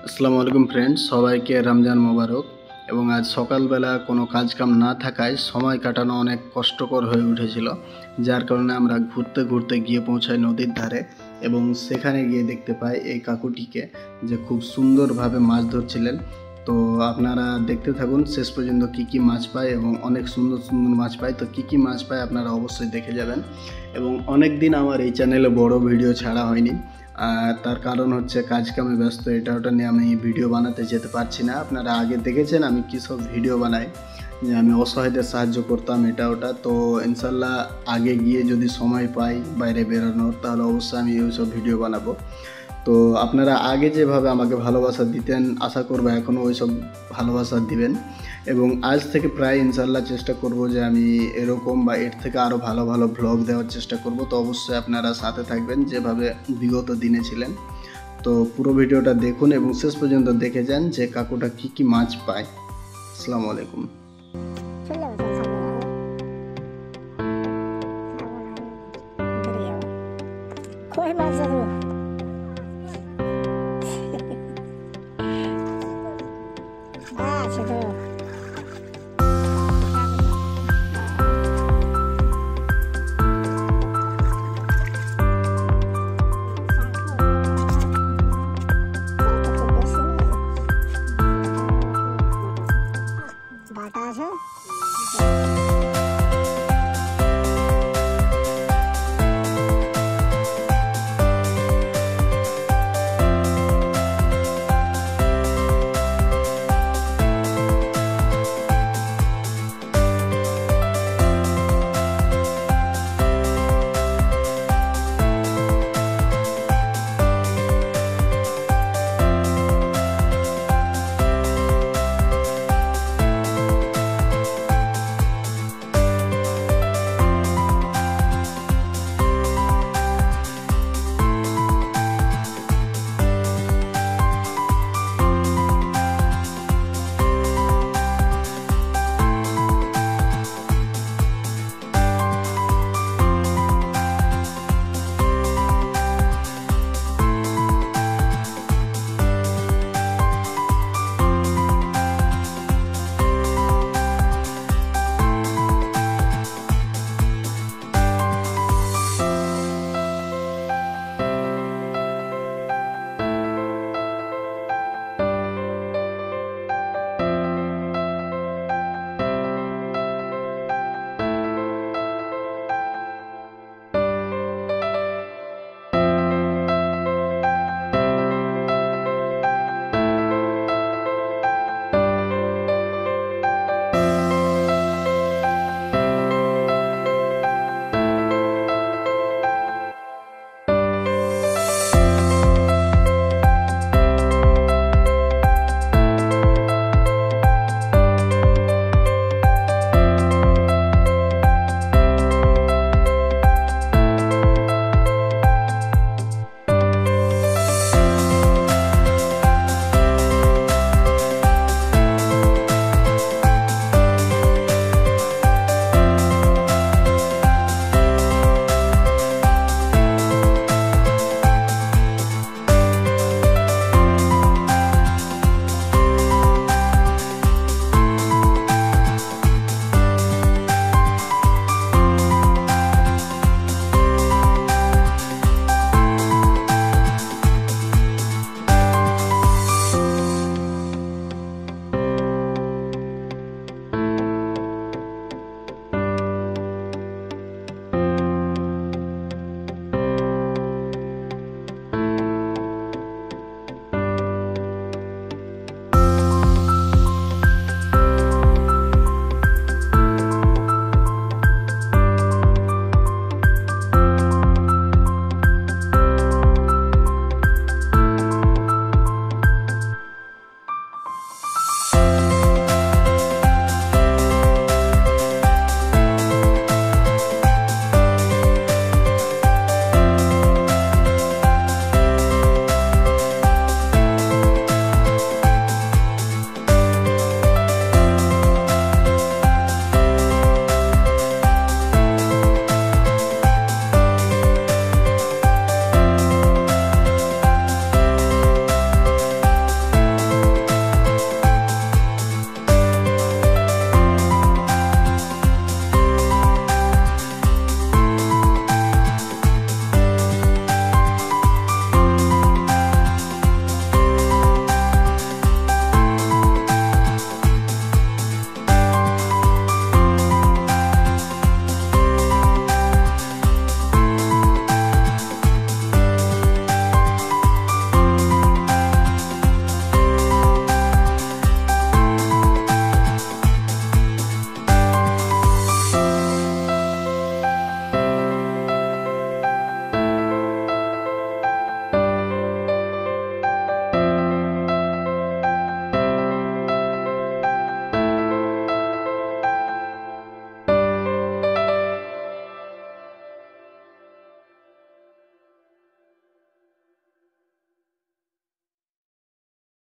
আসসালামু আলাইকুম ফ্রেন্ডস, সবাইকে রমজান মোবারক। এবং আজ সকালবেলা কোনো কাজ কাম না থাকায় সময় কাটানো অনেক কষ্টকর হয়ে উঠেছিল, যার কারণে আমরা ঘুরতে ঘুরতে গিয়ে পৌঁছাই নদীর ধারে। এবং সেখানে গিয়ে দেখতে পাই এই কাকুটিকে, যে খুব সুন্দরভাবে মাছ ধরছিলেন। তো আপনারা দেখতে থাকুন শেষ পর্যন্ত কি কি মাছ পায়, এবং অনেক সুন্দর সুন্দর মাছ পায়। তো কি কি মাছ পায় আপনারা অবশ্যই দেখে যাবেন। এবং অনেক দিন আমার এই চ্যানেলে বড় ভিডিও ছাড়া হয়নি, তার কারণ হচ্ছে কাজ কামে ব্যস্ত, এটা ওটা নিয়ে আমি ভিডিও বানাতে যেতে পারছি না। আপনারা আগে দেখেছেন আমি কী সব ভিডিও বানাই, যে আমি অসহায়দের সাহায্য করতাম এটা ওটা। তো ইনশাল্লাহ আগে গিয়ে যদি সময় পাই বাইরে বেরোনোর, তাহলে অবশ্যই আমি ওই সব ভিডিও বানাবো। তো আপনারা আগে যেভাবে আমাকে ভালোবাসা দিতেন, আশা করবো এখনও ওই সব ভালোবাসা দিবেন। এবং আজ থেকে প্রায় ইনশাল্লাহ চেষ্টা করব যে আমি এরকম বা এর থেকে আরও ভালো ভালো ভ্লগ দেওয়ার চেষ্টা করব। তো অবশ্যই আপনারা সাথে থাকবেন যেভাবে বিগত দিনে ছিলেন। তো পুরো ভিডিওটা দেখুন এবং শেষ পর্যন্ত দেখে যান যে কাকুটা কী কী মাছ পায়। আসসালামু আলাইকুম।